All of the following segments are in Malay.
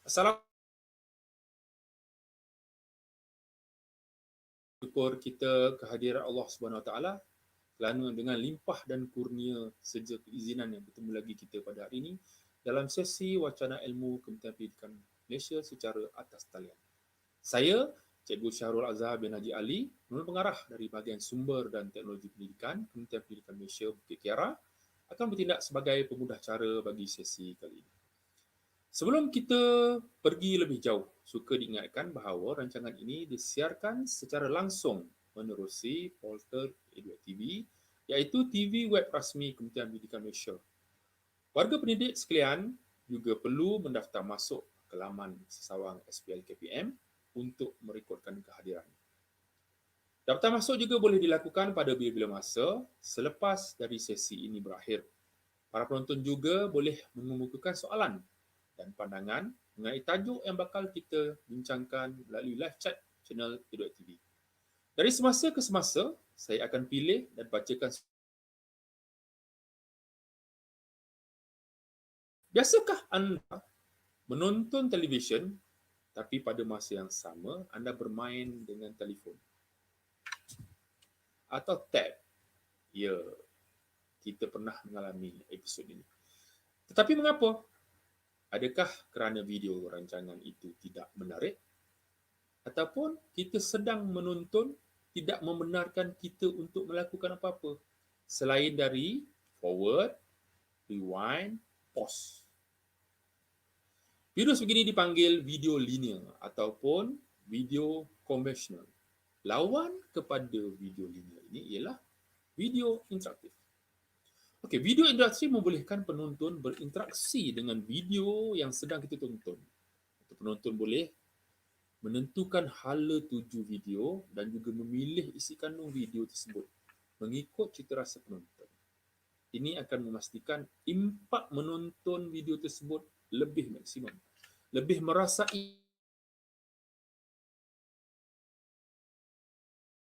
Assalamualaikum. Syukur kita kehadiran Allah Subhanahu Wa Taala kerana dengan limpah dan kurnia seja keizinan yang bertemu lagi kita pada hari ini dalam sesi wacana ilmu Kementerian Pendidikan Malaysia secara atas talian. Saya, Cikgu Syahrul Azhar bin Haji Ali, penolong pengarah dari bahagian Sumber dan Teknologi Pendidikan Kementerian Pendidikan Malaysia Bukit Kiara, akan bertindak sebagai pemudah cara bagi sesi kali ini. Sebelum kita pergi lebih jauh, suka diingatkan bahawa rancangan ini disiarkan secara langsung menerusi portal Eduak TV, iaitu TV web rasmi Kementerian Pendidikan Malaysia. Warga pendidik sekalian juga perlu mendaftar masuk ke laman sesawang SPL KPM untuk merekodkan kehadiran. Daftar masuk juga boleh dilakukan pada bila-bila masa selepas dari sesi ini berakhir. Para penonton juga boleh mengemukakan soalan dan pandangan mengenai tajuk yang bakal kita bincangkan melalui live chat channel Eduak TV. Dari semasa ke semasa, saya akan pilih dan bacakan. Biasakah anda menonton televisyen tapi pada masa yang sama anda bermain dengan telefon atau tab? Ya, kita pernah mengalami episod ini. Tetapi mengapa? Adakah kerana video rancangan itu tidak menarik? Ataupun kita sedang menonton tidak membenarkan kita untuk melakukan apa-apa selain dari forward, rewind, pause. Video sebegini dipanggil video linear ataupun video konvensional. Lawan kepada video linear ini ialah video interaktif. Okey, video interaktif membolehkan penonton berinteraksi dengan video yang sedang kita tonton. Penonton boleh menentukan hala tuju video dan juga memilih isi kandung video tersebut mengikut cita rasa penonton. Ini akan memastikan impak menonton video tersebut lebih maksimum, lebih merasai.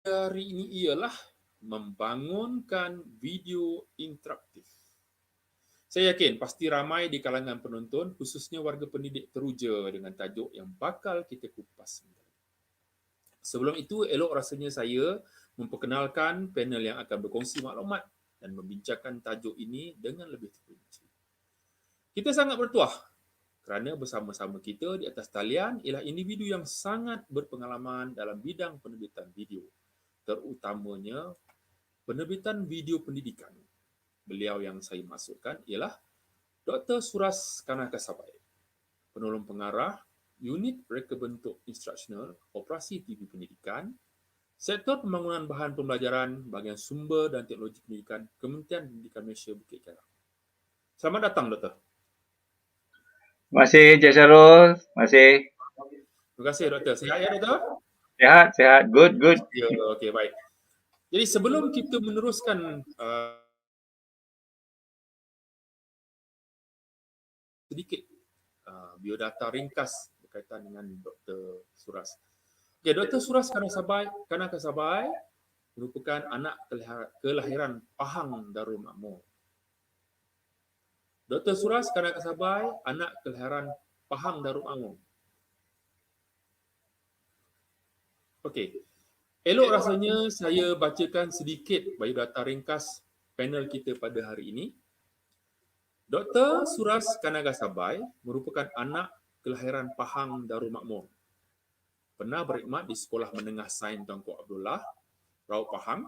Hari ini ialah membangunkan video interaktif. Saya yakin pasti ramai di kalangan penonton, khususnya warga pendidik, teruja dengan tajuk yang bakal kita kupas. Sebelum itu, elok rasanya saya memperkenalkan panel yang akan berkongsi maklumat dan membincangkan tajuk ini dengan lebih terperinci. Kita sangat bertuah kerana bersama-sama kita di atas talian ialah individu yang sangat berpengalaman dalam bidang penerbitan video, terutamanya penerbitan video pendidikan. Beliau yang saya maksudkan ialah Dr. Suras Kanakasabai, penolong pengarah Unit Reka Bentuk Instruksional Operasi TV Pendidikan, Sektor Pembangunan Bahan Pembelajaran Bahagian Sumber dan Teknologi Pendidikan Kementerian Pendidikan Malaysia Bukit Kiara. Selamat datang, Doktor. Terima kasih, Cik Syarul. Terima kasih. Terima kasih, Doktor. Sihat ya, Doktor? Sihat. Good. Ya, okey, baik. Jadi sebelum kita meneruskan sedikit biodata ringkas berkaitan dengan Dr. Suras. Okey, Dr. Suras Kanakasabai merupakan anak kelahiran Pahang Darul Makmur. Dr. Suras Kanakasabai, anak kelahiran Pahang Darul Makmur. Okey. Elok rasanya saya bacakan sedikit biodata ringkas panel kita pada hari ini. Dr. Suras Kanakasabai merupakan anak kelahiran Pahang Darul Makmur. Pernah berkhidmat di Sekolah Menengah Sains Tunku Abdullah, Raub Pahang.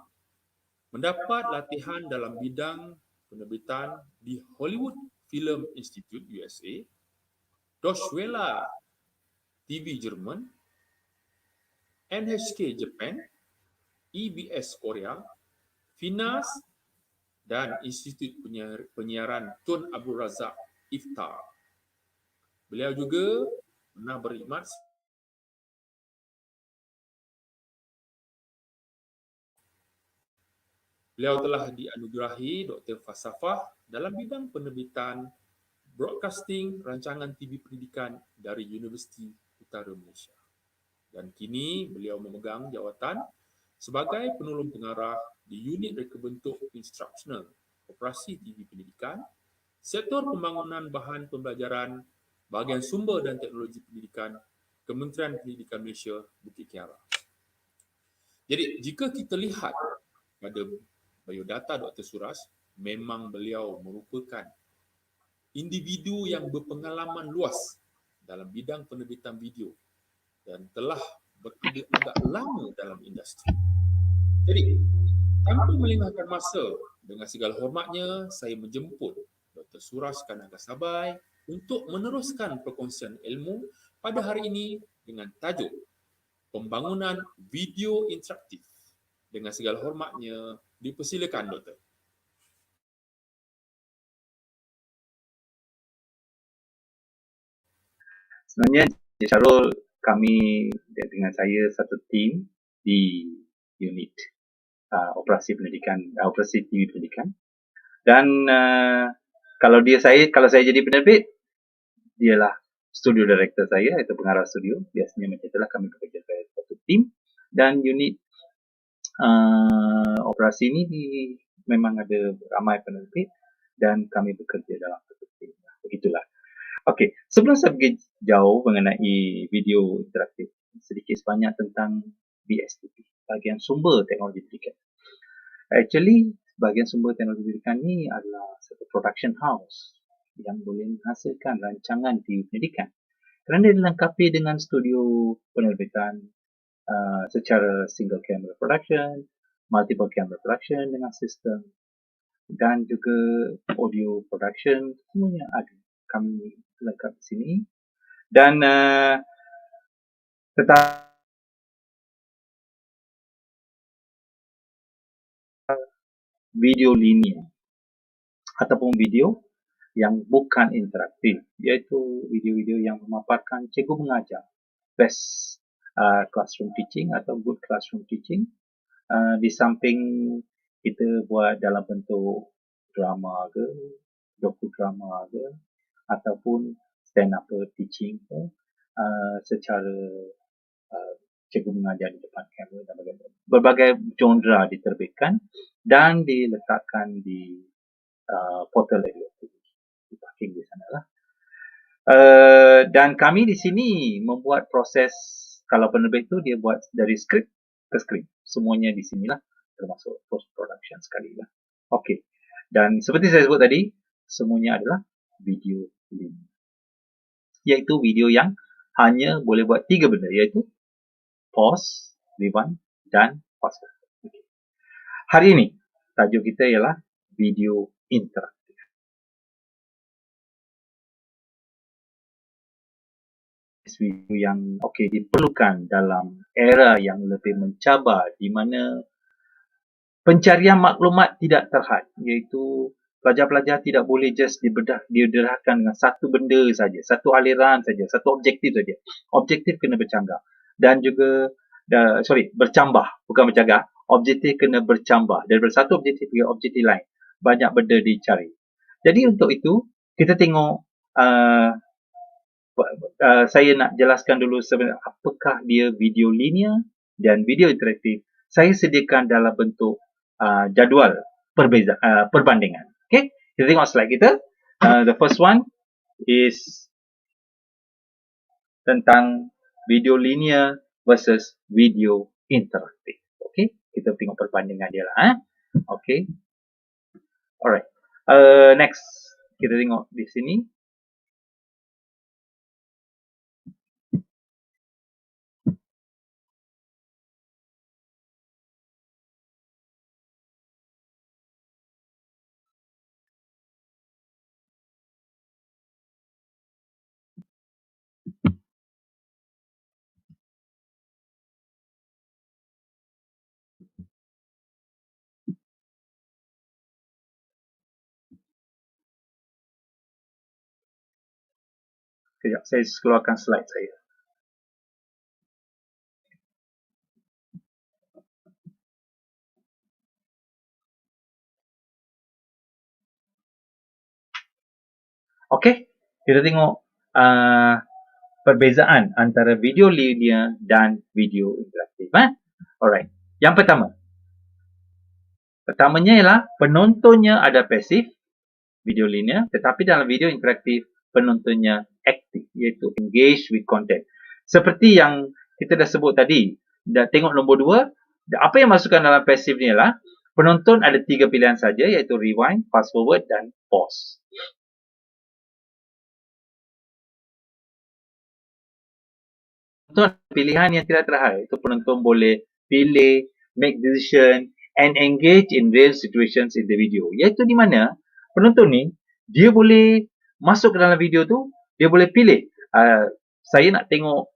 Mendapat latihan dalam bidang penerbitan di Hollywood Film Institute USA, Deutsche Welle TV Jerman, NHK Japan, EBS Korea, Finas dan Institut Penyiaran Tun Abdul Razak Iftar. Beliau juga pernah berkhidmat Beliau telah dianugerahi Dr. Falsafah dalam bidang penerbitan broadcasting rancangan TV pendidikan dari Universiti Utara Malaysia. Dan kini beliau memegang jawatan sebagai penolong pengarah di Unit Reka Bentuk Instruksional Operasi TV Pendidikan, Sektor Pembangunan Bahan Pembelajaran Bahagian Sumber dan Teknologi Pendidikan, Kementerian Pendidikan Malaysia, Bukit Kiara. Jadi, jika kita lihat pada biodata Dr. Suras, memang beliau merupakan individu yang berpengalaman luas dalam bidang penerbitan video dan telah berada agak lama dalam industri. Jadi, tanpa melengahkan masa, dengan segala hormatnya, saya menjemput Dr. Suras Kanagasabai untuk meneruskan perkongsian ilmu pada hari ini dengan tajuk Pembangunan Video Interaktif. Dengan segala hormatnya, dipersilakan Doktor. Sebenarnya Syarul, kami dengan saya satu tim di unit operasi pendidikan, operasi TV pendidikan. Dan kalau saya jadi penerbit, dialah studio director saya atau pengarah studio. Biasanya macam itulah, kami bekerja sebagai satu tim. Dan unit operasi ini memang ada ramai penerbit dan kami bekerja dalam satu tim. Begitulah. Okey, sebelum saya pergi jauh mengenai video interaktif, sedikit sebanyak tentang BSTP, bahagian sumber teknologi pendidikan. Actually, bahagian sumber teknologi pendidikan ni adalah satu production house yang boleh menghasilkan rancangan video pendidikan. Kerana dilengkapi dengan studio penerbitan secara single camera production, multiple camera production dengan sistem, dan juga audio production, semuanya ada. Kami lengkap di sini. Dan tetap video linear ataupun video yang bukan interaktif, iaitu video-video yang memaparkan cikgu mengajar, best classroom teaching atau good classroom teaching. Di samping kita buat dalam bentuk drama ke, dokudrama ke, ataupun stand up teaching ke, secara cikgu mengajar di depan kamera dan bagaimana. Berbagai genre diterbitkan dan diletakkan di portal edukasi, di parking di sana lah. Dan kami di sini membuat proses, kalau penerbit tu dia buat dari skrip ke skrip, semuanya di sinilah, termasuk post production sekali lah. Okey. Dan seperti saya sebut tadi, semuanya adalah video link, iaitu video yang hanya boleh buat 3 benda, iaitu pause, rewind dan fast forward. Okay. Hari ini tajuk kita ialah video interaktif. Video yang diperlukan dalam era yang lebih mencabar, di mana pencarian maklumat tidak terhad, iaitu pelajar-pelajar tidak boleh just dibedahkan dengan satu benda saja, satu aliran saja, satu objektif saja. Objektif kena bercanggah dan juga bercambah, bukan bercanggah. Objektif kena bercambah daripada satu objektif ke objektif lain. Banyak benda dicari. Jadi untuk itu kita tengok, saya nak jelaskan dulu sebenarnya apakah dia video linear dan video interaktif. Saya sediakan dalam bentuk jadual perbandingan. Okay, kita tengok slide kita. The first one is tentang video linear versus video interaktif. Okay, kita tengok perbandingan dia lah. Okay, alright. Next, kita tengok di sini. Sekejap, saya keluarkan slide saya. Okey, kita tengok perbezaan antara video linear dan video interaktif. Alright. Yang pertamanya ialah penontonnya ada pasif, video linear, tetapi dalam video interaktif penontonnya aktif, iaitu engage with content. Seperti yang kita dah sebut tadi, dah tengok nombor 2, apa yang masukkan dalam pasif ni ialah penonton ada 3 pilihan saja, iaitu rewind, fast forward dan pause. Penonton pilihan yang tidak terhad, itu penonton boleh pilih, make decision and engage in real situations in the video. Iaitu di mana penonton ni dia boleh masuk ke dalam video tu, dia boleh pilih, saya nak tengok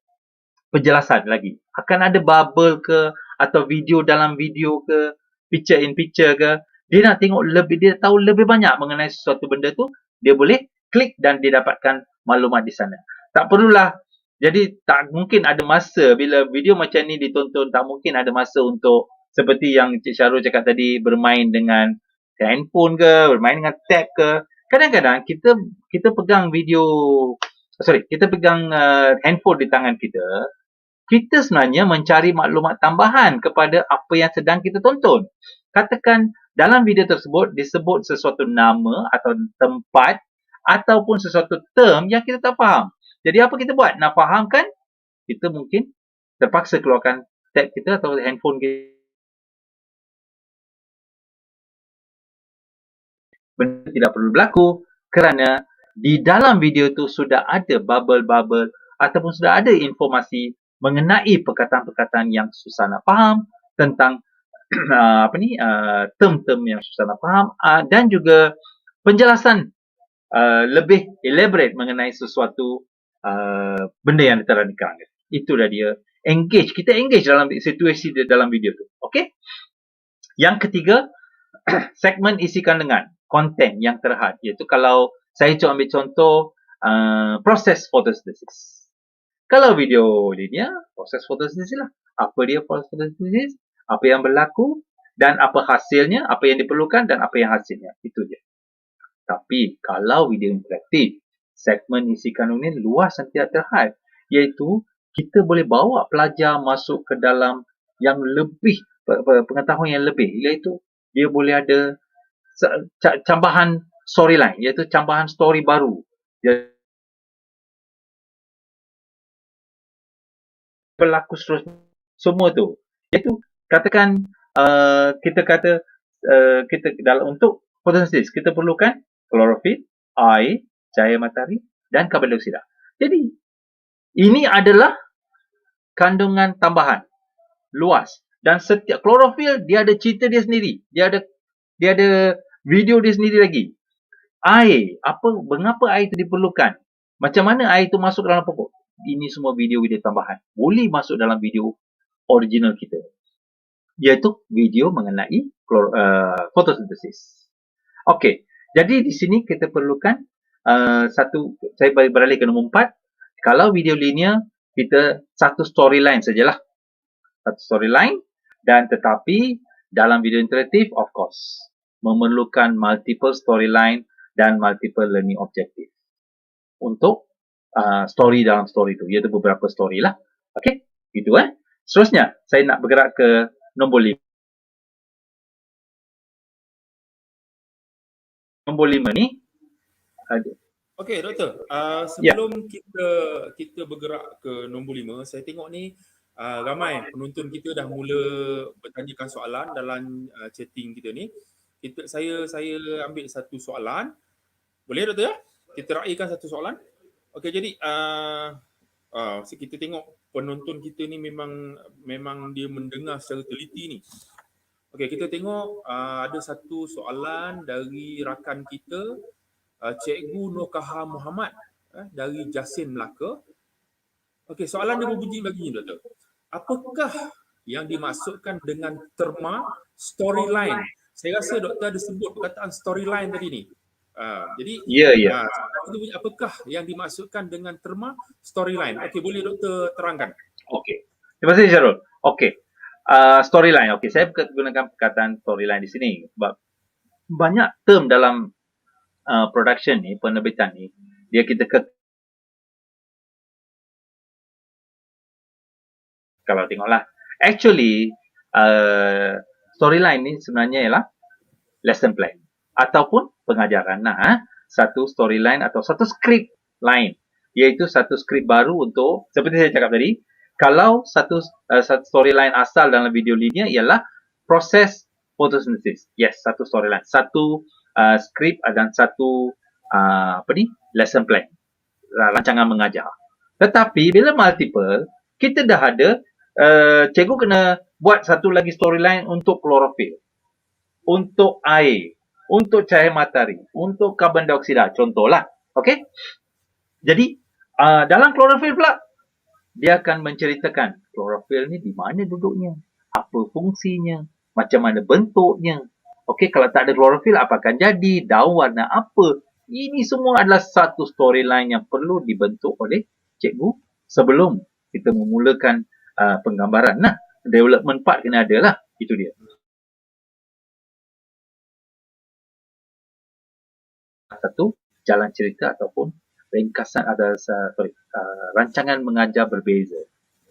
penjelasan lagi. Akan ada bubble ke atau video dalam video ke, picture in picture ke. Dia nak tengok lebih, dia tahu lebih banyak mengenai sesuatu benda tu, dia boleh klik dan dia dapatkan maklumat di sana. Tak perlulah, jadi tak mungkin ada masa bila video macam ni ditonton, tak mungkin ada masa untuk seperti yang Cik Syarul cakap tadi, bermain dengan handphone ke, bermain dengan tab ke. Kadang-kadang kita pegang kita pegang handphone di tangan kita, kita sebenarnya mencari maklumat tambahan kepada apa yang sedang kita tonton. Katakan dalam video tersebut disebut sesuatu nama atau tempat ataupun sesuatu term yang kita tak faham. Jadi apa kita buat? Nak fahamkan, kita mungkin terpaksa keluarkan tab kita atau handphone kita. Benda tidak perlu berlaku kerana di dalam video tu sudah ada bubble-bubble ataupun sudah ada informasi mengenai perkataan-perkataan yang susah nak faham, tentang term-term yang susah nak faham, dan juga penjelasan lebih elaborate mengenai sesuatu benda yang diterangkan. Itulah dia engage. Kita engage dalam situasi dalam video tu. Okey? Yang ketiga, segmen isikan dengan konten yang terhad, iaitu kalau saya ambil contoh proses fotosintesis. Kalau video linear, proses fotosintesis lah. Apa dia proses fotosintesis, apa yang berlaku dan apa hasilnya, apa yang diperlukan dan apa yang hasilnya. Itu je. Tapi kalau video interaktif, segmen isikan ini luas dan tidak terhad, iaitu kita boleh bawa pelajar masuk ke dalam yang lebih, pengetahuan yang lebih, iaitu dia boleh ada cambahan storyline, iaitu cambahan story baru. Dia berlaku seterusnya. Semua tu. Iaitu katakan kita kata kita dalam untuk fotosintesis kita perlukan klorofil, air, cahaya matahari dan karbon dioksida. Jadi ini adalah kandungan tambahan luas, dan setiap klorofil dia ada cerita dia sendiri. Dia ada video dia sendiri lagi. Air, mengapa air itu diperlukan? Macam mana air itu masuk dalam pokok? Ini semua video-video tambahan. Boleh masuk dalam video original kita, iaitu video mengenai fotosintesis. Okey, jadi di sini kita perlukan saya beralih ke nombor 4. Kalau video linear, kita satu storyline sajalah. Satu storyline, dan tetapi dalam video interaktif, of course, memerlukan multiple storyline dan multiple learning objective untuk story dalam story itu, iaitu beberapa story lah. Okey, itu Seterusnya, saya nak bergerak ke nombor 5. Nombor 5 ni Okey, Doktor. Sebelum kita bergerak ke nombor 5, saya tengok ni ramai penonton kita dah mula bertanyakan soalan dalam chatting kita ni. Saya ambil satu soalan. Boleh, Doktor ya? Kita raikan satu soalan. Okey, jadi kita tengok penonton kita ni memang dia mendengar secara teliti ni. Okey, kita tengok ada satu soalan dari rakan kita, Cikgu Nurkaha Muhammad dari Jasin, Melaka. Okey, soalan dia berbunyi begini, Doktor. Apakah yang dimaksudkan dengan terma storyline? Saya rasa Doktor ada sebut perkataan storyline tadi ni. Jadi, apakah yang dimaksudkan dengan terma storyline? Okey, boleh Doktor terangkan? Okey. Terima kasih, Syarul. Okey. Storyline. Okey, saya gunakan perkataan storyline di sini sebab banyak term dalam production ni, penerbitan ni, dia kita kalau tengoklah, actually storyline ni sebenarnya ialah lesson plan ataupun pengajaran. Satu storyline atau satu script line iaitu satu skrip baru untuk, seperti saya cakap tadi, kalau satu storyline asal dalam video linear ialah proses photosynthesis. Yes, satu storyline, satu skrip dan satu lesson plan, rancangan mengajar. Tetapi bila multiple, kita dah ada cikgu kena buat satu lagi storyline untuk klorofil, untuk air, untuk cahaya matahari, untuk karbon dioksida, contohlah. Okey? Jadi dalam klorofil pula, dia akan menceritakan klorofil ni di mana duduknya, apa fungsinya, macam mana bentuknya. Okey, kalau tak ada klorofil apa akan jadi, daun warna apa. Ini semua adalah satu storyline yang perlu dibentuk oleh cikgu sebelum kita memulakan penggambaran. Nah, development part kena ada lah. Itu dia. Satu, jalan cerita ataupun ringkasan rancangan mengajar berbeza.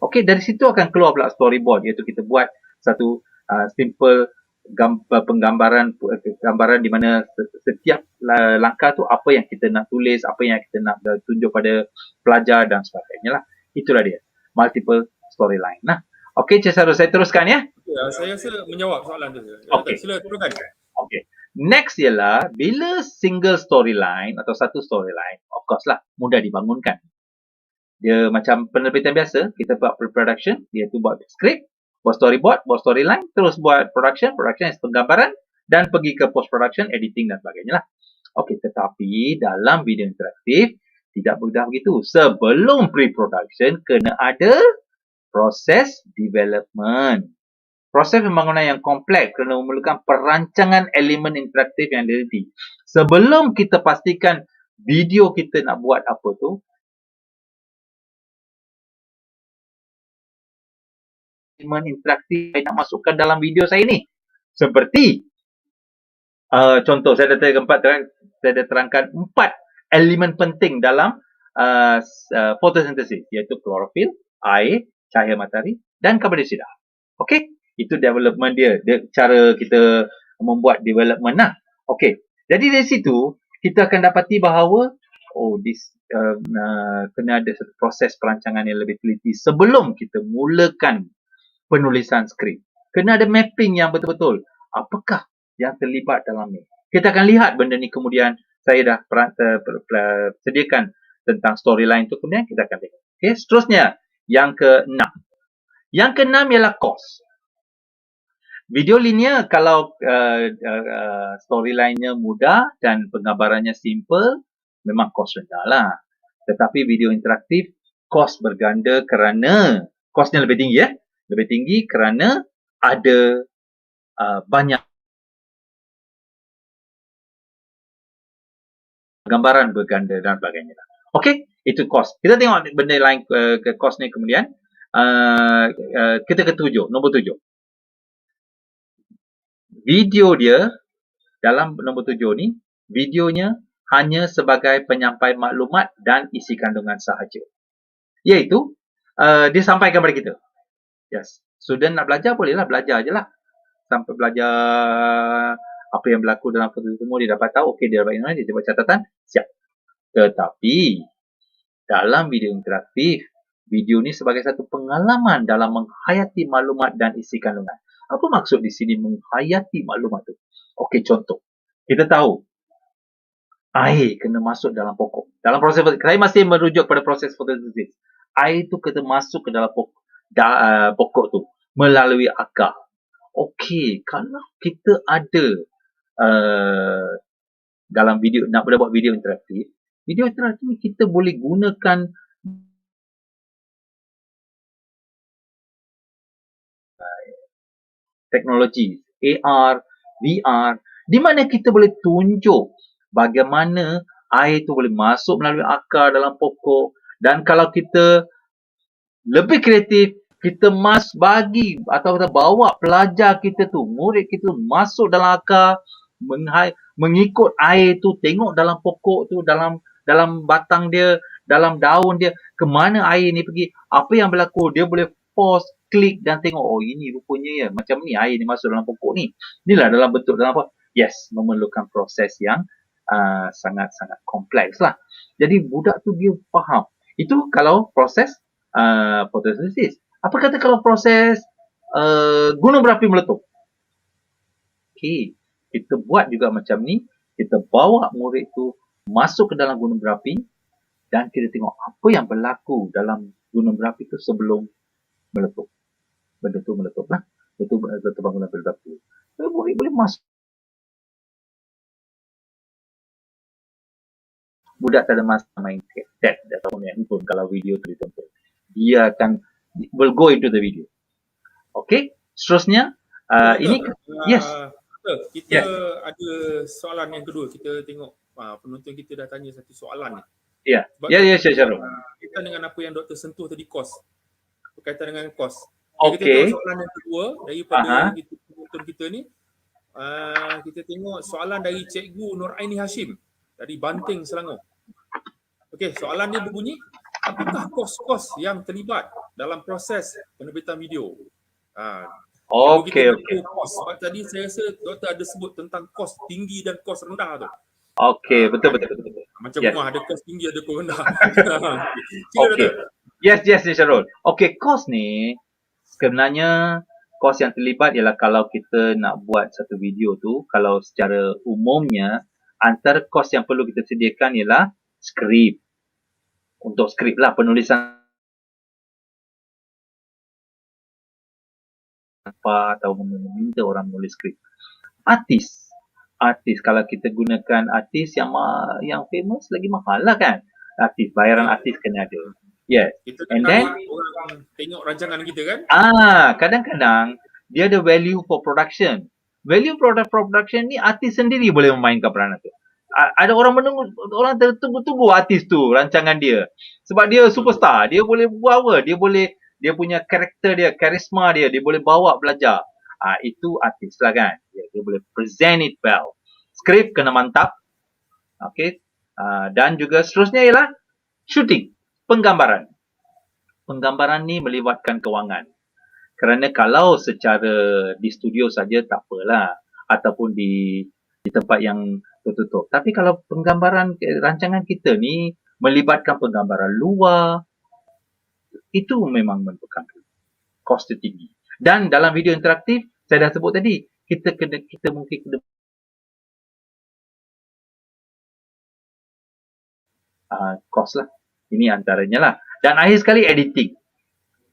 Okey, dari situ akan keluar pula storyboard, iaitu kita buat satu simple gambaran di mana setiap langkah tu apa yang kita nak tulis, apa yang kita nak tunjuk pada pelajar dan sebagainya lah. Itulah dia, multiple storyline. Nah, okey, Cik Sarul, saya teruskan ya. Ya, saya rasa menjawab soalan tu. Okey. Sila teruskan. Okey. Next ialah bila single storyline atau satu storyline, of course lah, mudah dibangunkan. Dia macam penerbitan biasa, kita buat pre-production, iaitu buat skrip, buat storyboard, buat storyline, terus buat production is penggambaran, dan pergi ke post-production, editing dan sebagainya lah. Okey, tetapi dalam video interaktif, tidak mudah begitu. Sebelum pre-production, kena ada proses development. Proses pembangunan yang kompleks kerana memerlukan perancangan elemen interaktif yang teliti. Sebelum kita pastikan video kita nak buat apa tu, elemen interaktif saya nak masukkan dalam video saya ni. Seperti contoh, saya dah terangkan 4 elemen penting dalam fotosintesis, iaitu klorofil, air, cahaya matahari dan karbon dioksida. Okey? Itu development dia, cara kita membuat development lah. Okey, jadi dari situ kita akan dapati bahawa kena ada satu proses perancangan yang lebih teliti sebelum kita mulakan penulisan skrip. Kena ada mapping yang betul-betul. Apakah yang terlibat dalam ni? Kita akan lihat benda ni kemudian. Saya dah sediakan tentang storyline tu, kemudian kita akan tengok. Okey, seterusnya yang ke-6. Yang ke-6 ialah cost. Video linear kalau storyline-nya mudah dan penggambarannya simple, memang kos rendah lah. Tetapi video interaktif, kos berganda kerana kosnya lebih tinggi ya. Lebih tinggi kerana ada banyak gambaran berganda dan sebagainya. Okey, itu kos. Kita tengok benda lain ke kos ni kemudian. Kita ke nombor 7. Video dia dalam nombor 7 ni, videonya hanya sebagai penyampai maklumat dan isi kandungan sahaja. Iaitu, dia sampaikan kepada kita. Yes, student nak belajar, bolehlah belajar je lah. Sampai belajar apa yang berlaku dalam foto semua, dia dapat tahu, okey, dia dapat dia buat catatan, siap. Tetapi, dalam video interaktif, video ni sebagai satu pengalaman dalam menghayati maklumat dan isi kandungan. Apa maksud di sini menghayati maklumat tu? Okey, contoh. Kita tahu air kena masuk dalam pokok. Dalam proses, saya masih merujuk pada proses fotosintesis. Air tu kena masuk ke dalam pokok tu melalui akar. Okey, kalau kita ada dalam video, nak buat video interaktif ni kita boleh gunakan teknologi AR, VR, di mana kita boleh tunjuk bagaimana air tu boleh masuk melalui akar dalam pokok, dan kalau kita lebih kreatif, kita bagi atau kita bawa pelajar kita tu, murid kita tu masuk dalam akar, mengikut air tu, tengok dalam pokok tu, dalam batang dia, dalam daun dia, ke mana air ni pergi, apa yang berlaku, dia boleh pause, klik dan tengok, oh ini rupanya ya, macam ni air ni masuk dalam pokok ni. Inilah dalam bentuk dalam apa? Yes, memerlukan proses yang sangat-sangat kompleks lah. Jadi budak tu dia faham. Itu kalau proses fotosintesis. Apa kata kalau proses gunung berapi meletup? Okey, kita buat juga macam ni. Kita bawa murid tu masuk ke dalam gunung berapi dan kita tengok apa yang berlaku dalam gunung berapi tu sebelum meletup. Benda tu meletup lah. Itu bangunan berletup. Murid boleh masuk. Budak tak ada masa main tab atau handphone kalau video tu ditonton. Dia akan will go into the video. Okay, seterusnya ini yes. Kita Yes. ada soalan yang kedua. Kita tengok penonton kita dah tanya satu soalan ni. Ya. Sebab Ya, ya, tadi, Syarul. Kita dengan apa yang doktor sentuh tadi, kos. Berkaitan dengan kos. Kita Okey. tengok soalan yang kedua daripada penonton kita ni. Kita tengok soalan dari Cikgu Nuraini Hashim dari Banting, Selangor. Okey, soalan dia berbunyi, apakah kos-kos yang terlibat dalam proses penerbitan video? Okey, okey. Kos. Sebab tadi saya rasa doktor ada sebut tentang kos tinggi dan kos rendah tu. Okey, betul. Macam Yes. rumah ada kos tinggi, ada kos rendah. Okey. Yes, Syarul. Okey, kos ni sebenarnya kos yang terlibat ialah kalau kita nak buat satu video tu, kalau secara umumnya antara kos yang perlu kita sediakan ialah skrip. Untuk skrip lah, penulisan apa atau meminta orang menulis skrip. Artis kalau kita gunakan artis yang famous lagi mahal lah kan. Bayaran artis kena ada. Yes. Kita And then orang tengok rancangan kita kan? kadang-kadang dia ada value for production. Value production ni artis sendiri boleh memainkan peranan tu. Ada orang menunggu, orang tertunggu-tunggu artis tu, rancangan dia. Sebab dia superstar, dia boleh buat apa? Dia punya karakter dia, karisma dia boleh bawa belajar. Itu artis lah kan. Dia boleh present it well. Skrip kena mantap. Okay. Dan juga seterusnya ialah shooting, penggambaran. Penggambaran ni melibatkan kewangan. Kerana kalau secara di studio saja tak apalah. Ataupun di tempat yang tertutup. Tapi kalau penggambaran rancangan kita ni melibatkan penggambaran luar, itu memang memerlukan kos tinggi. Dan dalam video interaktif, saya dah sebut tadi, kita mungkin kena kos lah. Ini antaranya lah. Dan akhir sekali editing.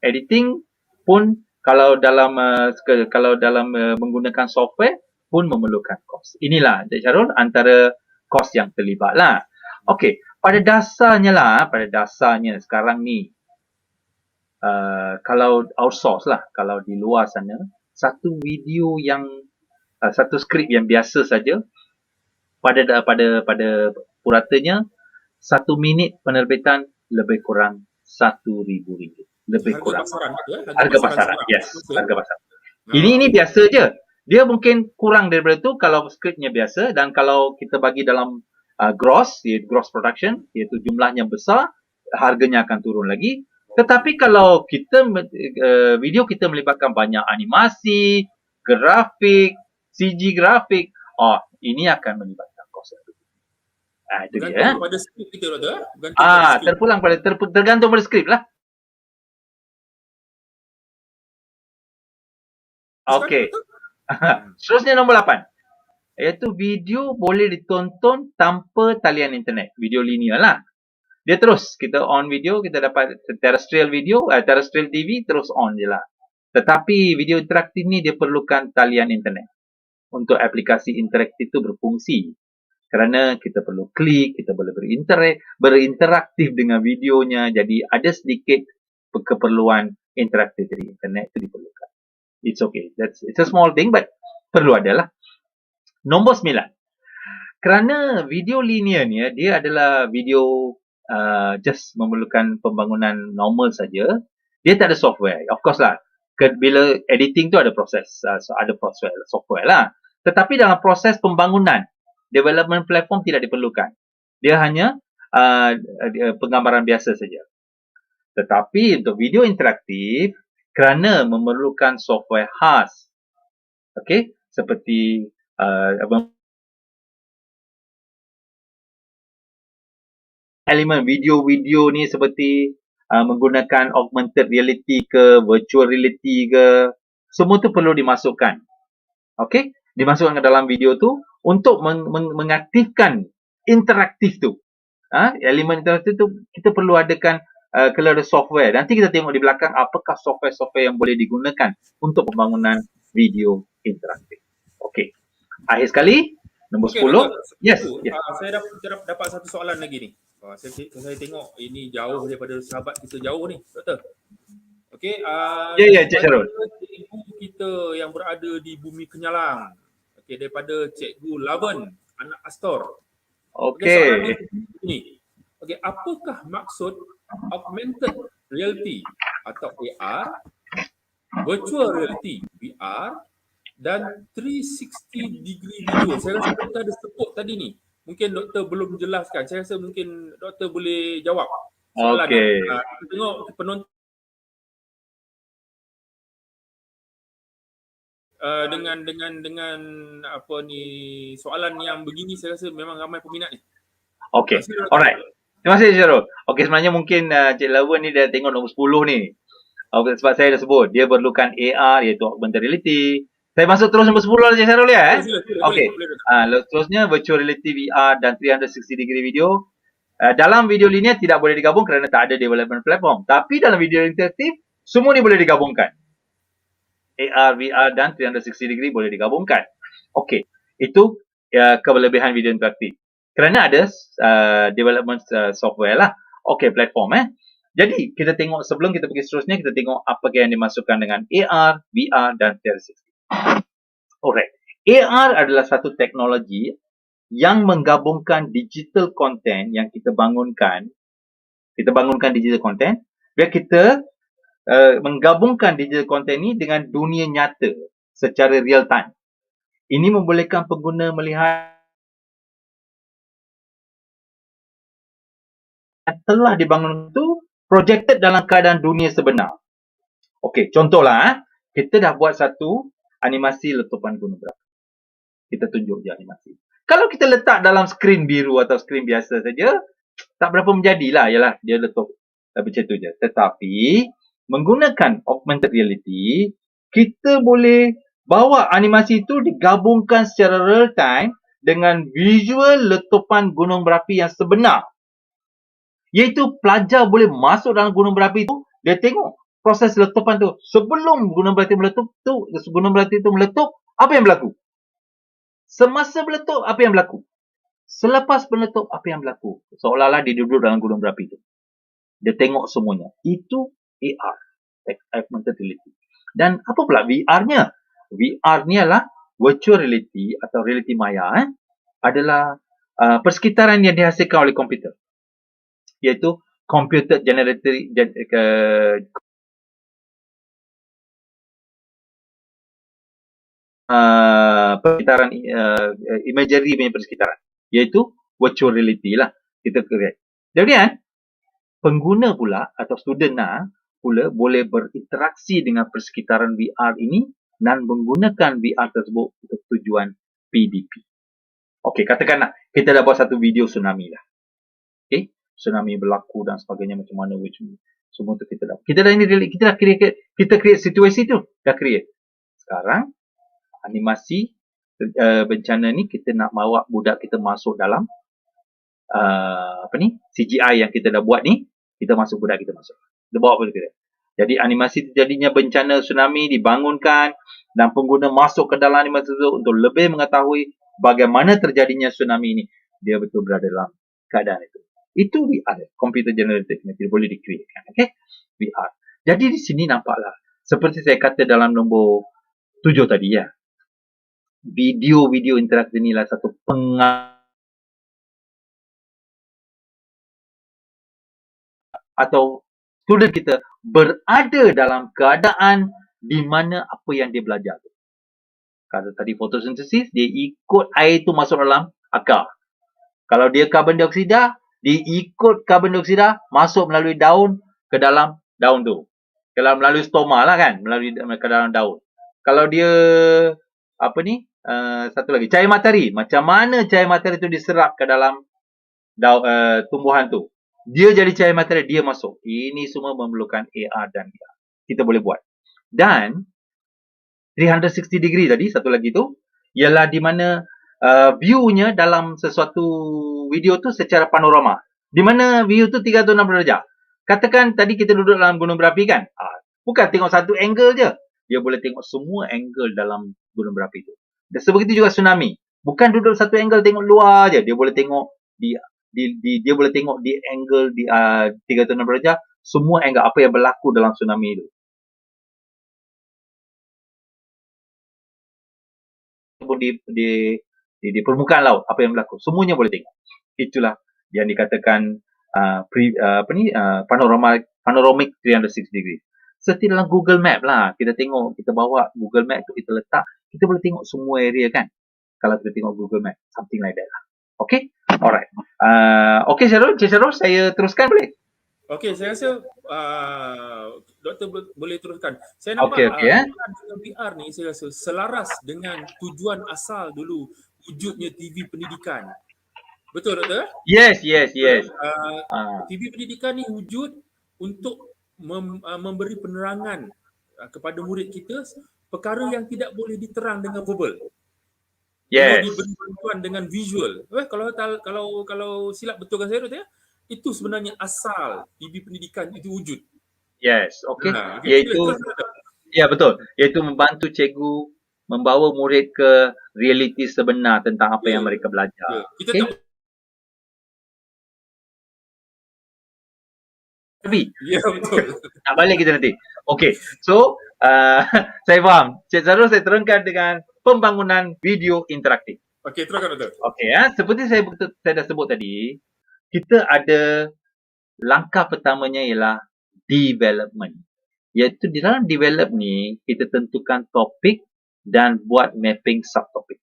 Editing pun kalau dalam menggunakan software pun memerlukan kos. Inilah Encik Syarul antara kos yang terlibat lah. Okey, pada dasarnya sekarang ni kalau outsource lah, kalau di luar sana, satu video yang satu skrip yang biasa saja pada puratanya 1 minit penerbitan lebih kurang RM1,000. Lebih kurang. Harga pasaran. Yes, harga pasaran. Ini biasa je. Dia mungkin kurang daripada tu kalau skripnya biasa, dan kalau kita bagi dalam gross production, iaitu jumlahnya besar, harganya akan turun lagi. Tetapi kalau kita video kita melibatkan banyak animasi, grafik, CG grafik, ini akan melibatkan kos yang lebih. Itu dia. Pada skrip kita, doktor. Tergantung pada skrip lah. Okey. Seterusnya nombor 8. Iaitu video boleh ditonton tanpa talian internet. Video linear lah. Dia terus, kita on video, kita dapat terrestrial video, terrestrial TV, terus on je lah. Tetapi video interaktif ni dia perlukan talian internet. Untuk aplikasi interaktif tu berfungsi. Kerana kita perlu klik, kita boleh berinteraktif dengan videonya. Jadi ada sedikit keperluan interaktif dari internet itu diperlukan. It's okay. It's a small thing, but perlu adalah. Nombor 9. Kerana video linear ni, dia adalah video just memerlukan pembangunan normal saja. Dia tak ada software. Of course lah. Bila editing tu ada proses, ada software lah. Tetapi dalam proses pembangunan, development platform tidak diperlukan. Dia hanya penggambaran biasa saja. Tetapi untuk video interaktif, kerana memerlukan software khas, okay, seperti elemen video-video ni seperti menggunakan augmented reality ke, virtual reality ke, semua tu perlu dimasukkan. Okey, dimasukkan ke dalam video tu untuk mengaktifkan interaktif tu. Elemen interaktif tu kita perlu adakan kalau ada software. Nanti kita tengok di belakang apakah software-software yang boleh digunakan untuk pembangunan video interaktif. Okey. Akhir sekali, nombor 10. Yes. Saya dapat satu soalan lagi ni. Saya tengok ini jauh daripada sahabat kita jauh ni, Doktor. Okey, Cik Syarul. Cikgu kita yang berada di Bumi Kenyalang. Okey, daripada Cikgu Laven, anak Astor. Okey. Ini. Okey, apakah maksud augmented reality atau AR, virtual reality VR dan 360 degree video? Saya rasa doktor ada sebut tadi ni. Mungkin doktor belum jelaskan. Saya rasa mungkin doktor boleh jawab soalan ni. Kita tengok penonton dengan apa ni soalan yang begini, saya rasa memang ramai peminat ni. Okey. Alright. Terima kasih Syarul. Okey, sebenarnya mungkin Cik Lawen ni dah tengok nombor 10 ni. Sebab saya dah sebut dia perlukan AR iaitu augmented reality. Saya masuk terus nombor 10 lah Cik Syarul ya. Okey. Seterusnya virtual reality VR dan 360 degree video. Dalam video linear tidak boleh digabung kerana tak ada development platform. Tapi dalam video interaktif semua ni boleh digabungkan. AR, VR dan 360 degree boleh digabungkan. Okey, itu kelebihan video interaktif. Kerana ada development software lah. Okey, platform Jadi, kita tengok sebelum kita pergi seterusnya, kita tengok apa yang dimasukkan dengan AR, VR dan 360. Alright. AR adalah satu teknologi yang menggabungkan digital content yang kita bangunkan. Kita bangunkan digital content biar kita menggabungkan digital content ni dengan dunia nyata secara real time. Ini membolehkan pengguna melihat telah dibangun itu projected dalam keadaan dunia sebenar. Okey, contohlah kita dah buat satu animasi letupan gunung berapi. Kita tunjuk je animasi. Kalau kita letak dalam skrin biru atau skrin biasa saja, tak berapa menjadilah, yalah dia letup macam tu je. Tetapi menggunakan augmented reality, kita boleh bawa animasi itu digabungkan secara real time dengan visual letupan gunung berapi yang sebenar. Iaitu pelajar boleh masuk dalam gunung berapi itu, dia tengok proses letupan tu. Sebelum gunung berapi itu meletup, apa yang berlaku? Semasa meletup, apa yang berlaku? Selepas meletup, apa yang berlaku? Seolah-olah dia duduk dalam gunung berapi itu. Dia tengok semuanya. Itu AR, augmented reality. Dan apa pula VR-nya? VR ni adalah virtual reality atau reality maya. Adalah persekitaran yang dihasilkan oleh komputer. Iaitu computer generated persekitaran imagery punya persekitaran. Iaitu virtual reality lah. Kita create. Kemudian, pengguna pula atau student pula boleh berinteraksi dengan persekitaran VR ini dan menggunakan VR tersebut untuk tujuan PDP. Okey, katakanlah kita dah buat satu video tsunami lah. Okey, tsunami berlaku dan sebagainya macam mana semua tu kita dah create situasi tu, dah create. Sekarang animasi bencana ni kita nak bawa budak kita masuk dalam CGI yang kita dah buat ni, kita masuk budak kita masuk. Dia bawa pada kita. Jadi animasi terjadinya bencana tsunami dibangunkan dan pengguna masuk ke dalam animasi itu untuk lebih mengetahui bagaimana terjadinya tsunami ini. Dia betul berada dalam keadaan itu. Itu VR, computer generated, tidak boleh di-createkan. Okay? VR. Jadi di sini nampaklah, seperti saya kata dalam nombor 7 tadi ya. Video-video interaktif inilah satu atau student kita berada dalam keadaan di mana apa yang dia belajar. Kalau tadi fotosintesis, dia ikut air itu masuk dalam akar. Kalau dia karbon dioksida, dia ikut karbon dioksida masuk melalui daun ke dalam daun tu. Kalau melalui stoma lah kan, melalui ke dalam daun. Kalau dia satu lagi, cahaya matahari. Macam mana cahaya matahari itu diserap ke dalam tumbuhan tu. Dia jadi cahaya matahari, dia masuk. Ini semua memerlukan AR dan VR. Kita boleh buat. Dan 360 degree tadi, satu lagi tu, ialah di mana view-nya dalam sesuatu video tu secara panorama. Di mana view tu 360 darjah. Katakan tadi kita duduk dalam gunung berapi kan? Bukan tengok satu angle je. Dia boleh tengok semua angle dalam gunung berapi tu. Dan sebegitu juga tsunami. Bukan duduk satu angle tengok luar je. Dia boleh tengok dia boleh tengok di angle di 360 darjah semua angle apa yang berlaku dalam tsunami itu. Ataupun di permukaan laut apa yang berlaku semuanya boleh tengok. Itulah yang dikatakan panoramic 360 degree. Seperti dalam Google Map lah, kita tengok, kita bawa Google Map tu kita letak, kita boleh tengok semua area kan. Kalau kita tengok Google Map, something like that lah. Okay? Alright. Okay Syarul, Cik Syarul, saya teruskan boleh? Okey, saya rasa doktor boleh teruskan. Saya nampak Okay. dengan VR ni saya rasa selaras dengan tujuan asal dulu wujudnya TV pendidikan. Betul doktor? Yes. TV pendidikan ni wujud untuk memberi penerangan kepada murid kita perkara yang tidak boleh diterang dengan verbal. Perlu diberi bantuan dengan visual. Kalau silap betulkan saya doktor ya? Itu sebenarnya asal TV pendidikan itu wujud. Yes, okay. Iaitu ya betul. Iaitu membantu cikgu membawa murid ke realiti sebenar tentang apa yang mereka belajar. Kita Okay? Ya betul. Nak balik kita nanti. Okay, so saya faham. Cik Zarul, saya terangkan dengan pembangunan video interaktif. Okey, teruskan doktor. Okey, seperti saya dah sebut tadi, kita ada langkah pertamanya ialah development. Iaitu di dalam develop ni, kita tentukan topik dan buat mapping subtopik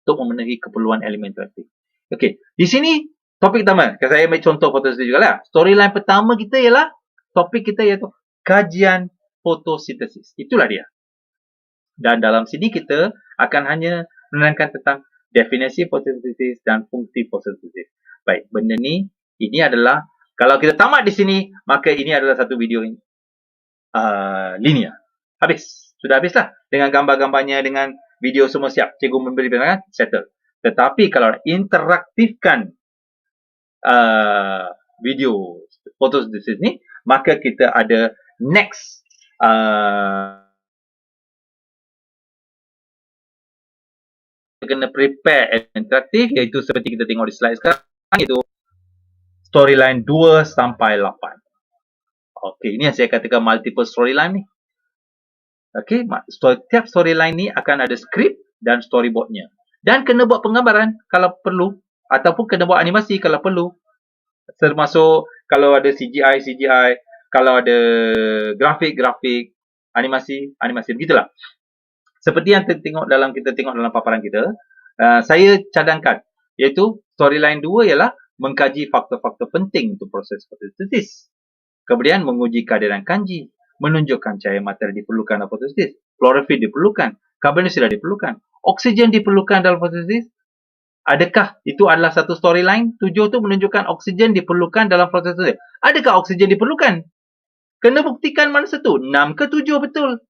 untuk memenuhi keperluan elemen interaktif. Okey, di sini topik pertama, saya ambil contoh fotosintesis juga lah. Storyline pertama kita ialah, topik kita iaitu kajian fotosintesis. Itulah dia. Dan dalam sini kita akan hanya menerangkan tentang definisi fotosintesis dan fungsi fotosintesis. Baik, benda ni, ini adalah, kalau kita tamat di sini, maka ini adalah satu video linear. Habis. Sudah habislah. Dengan gambar-gambarnya, dengan video semua siap. Cikgu memberi penerangan, settle. Tetapi kalau interaktifkan video fotosintesis ni, maka kita ada next kena prepare interaktif, iaitu seperti kita tengok di slide sekarang, iaitu storyline 2 sampai 8. Okey, ini yang saya katakan multiple storyline ni. Okey, setiap storyline ni akan ada skrip dan storyboardnya. Dan kena buat penggambaran kalau perlu, ataupun kena buat animasi kalau perlu. Termasuk kalau ada CGI, kalau ada grafik, animasi, begitulah. Seperti yang kita tengok dalam paparan kita, saya cadangkan, iaitu storyline 2 ialah mengkaji faktor-faktor penting untuk proses fotosintesis. Kemudian menguji kehadiran kanji, menunjukkan cahaya matahari diperlukan dalam fotosintesis, klorofil diperlukan, karbon dioksida diperlukan, oksigen diperlukan dalam fotosintesis. Adakah itu adalah satu storyline? 7 tu menunjukkan oksigen diperlukan dalam fotosintesis. Adakah oksigen diperlukan? Kena buktikan mana satu, 6 ke 7 betul.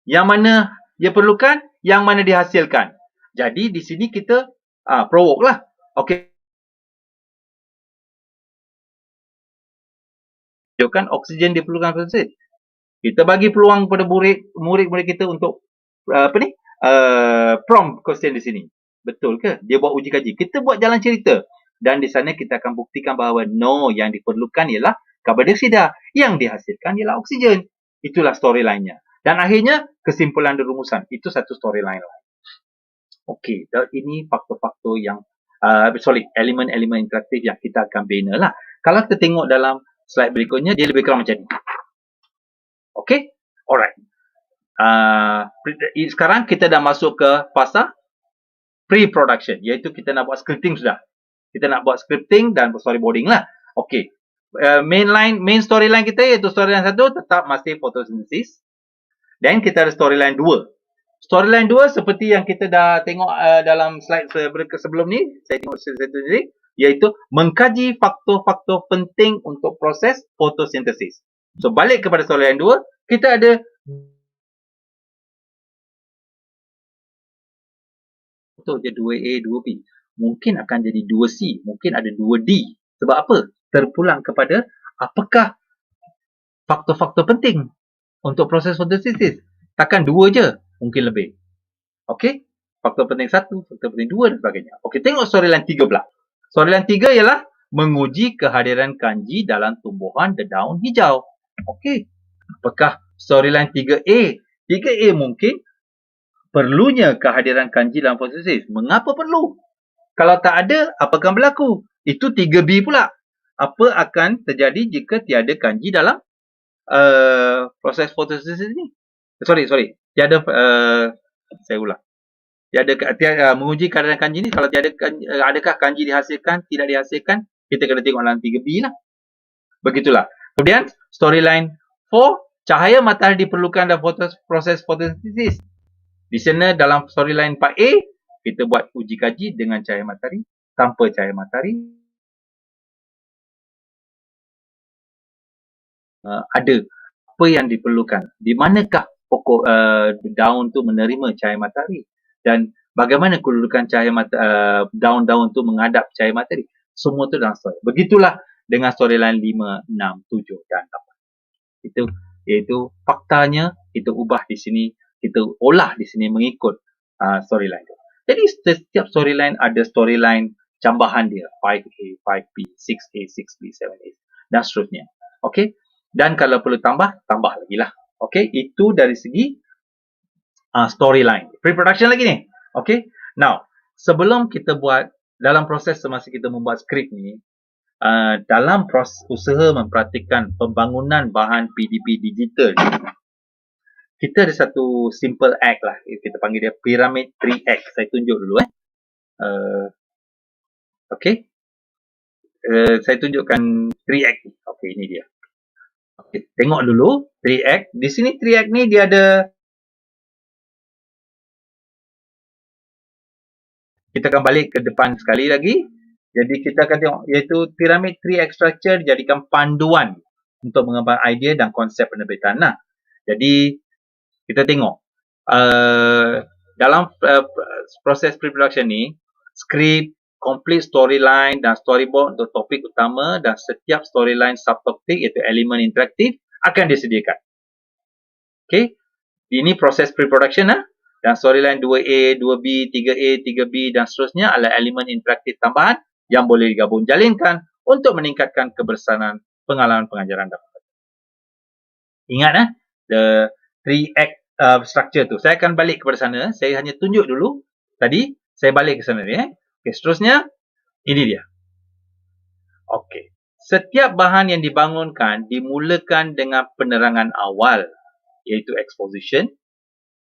Yang mana dia perlukan, yang mana dihasilkan. Jadi di sini kita provoke lah. Okey. Tunjukkan oksigen diperlukan fotosintesis. Kita bagi peluang kepada murid-murid kita untuk prompt question di sini. Betul ke? Dia buat uji kaji. Kita buat jalan cerita. Dan di sana kita akan buktikan bahawa no, yang diperlukan ialah karbon dioksida. Yang dihasilkan ialah oksigen. Itulah storyline-nya. Dan akhirnya kesimpulan dan rumusan. Itu satu storyline lain. Okey, ini faktor-faktor yang elemen-elemen interaktif yang kita akan bina lah. Kalau kita tengok dalam slide berikutnya, dia lebih kurang macam ni. Okey? Alright. Sekarang kita dah masuk ke fasa pre-production, iaitu kita nak buat scripting sudah. Kita nak buat scripting dan storyboarding lah. Okey. Main storyline kita iaitu storyline 1 tetap masih fotosintesis. Dan kita ada storyline 2. Storyline 2 seperti yang kita dah tengok dalam slide sebelum ni, saya tengok sendiri, iaitu mengkaji faktor-faktor penting untuk proses fotosintesis. So, balik kepada storyline 2, kita ada untuk je 2A, 2B. Mungkin akan jadi 2C, mungkin ada 2D. Sebab apa? Terpulang kepada apakah faktor-faktor penting untuk proses fotosintesis. Takkan 2 je, mungkin lebih. Okey? Faktor penting 1, faktor penting 2 dan sebagainya. Okey, tengok storyline 3 pula. Storyline 3 ialah menguji kehadiran kanji dalam tumbuhan daun hijau. Okey. Apakah storyline 3A? 3A mungkin perlunya kehadiran kanji dalam fotosintesis. Mengapa perlu? Kalau tak ada, apa akan berlaku? Itu 3B pula. Apa akan terjadi jika tiada kanji dalam proses fotosintesis ni? Sorry. Tiada, saya ulang. Tiada menguji kehadiran kanji ni, kalau tiada adakah kanji dihasilkan, tidak dihasilkan, kita kena tengok dalam 3B lah. Begitulah. Kemudian, storyline 4, cahaya matahari diperlukan dalam proses fotosintesis. Di sana dalam storyline 4A, kita buat uji kaji dengan cahaya matahari, tanpa cahaya matahari. Ada apa yang diperlukan? Di manakah pokok daun tu menerima cahaya matahari? Dan bagaimana kedudukan cahaya daun-daun tu menghadap cahaya matahari? Semua tu dalam story. Begitulah dengan storyline 5, 6, 7 dan 8. Iaitu faktanya kita ubah di sini, kita olah di sini mengikut storyline tu. Jadi setiap storyline ada storyline cambahan dia, 5A, 5B, 6A, 6B, 7A dan seterusnya. Okey? Dan kalau perlu tambah lagi lah. Okey? Itu dari segi storyline. Pre-production lagi ni. Okey? Now, sebelum kita buat, dalam proses semasa kita membuat skrip ni, dalam proses usaha memperhatikan pembangunan bahan PDP digital ni, kita ada satu simple act lah. Kita panggil dia pyramid 3X. Saya tunjuk dulu okey. Saya tunjukkan 3X ni. Okey, ini dia. Okay, tengok dulu 3X. Di sini 3X ni dia ada, kita akan balik ke depan sekali lagi. Jadi kita akan tengok, iaitu pyramid 3X structure dijadikan panduan untuk mengembang idea dan konsep penerbitan. Nah, jadi kita tengok dalam proses pre-production ni, skrip, complete storyline dan storyboard untuk topik utama dan setiap storyline subtopik iaitu elemen interaktif akan disediakan. Okey, ini proses pre-production dan storyline 2A, 2B, 3A, 3B dan seterusnya adalah elemen interaktif tambahan yang boleh digabung jalinkan untuk meningkatkan kebersamaan pengalaman pengajaran dan pembelajaran. Ingat the 3X structure tu. Saya akan balik kepada sana. Saya hanya tunjuk dulu tadi. Saya balik ke sana ni. Okay, seterusnya ini dia. Okey. Setiap bahan yang dibangunkan dimulakan dengan penerangan awal, iaitu exposition,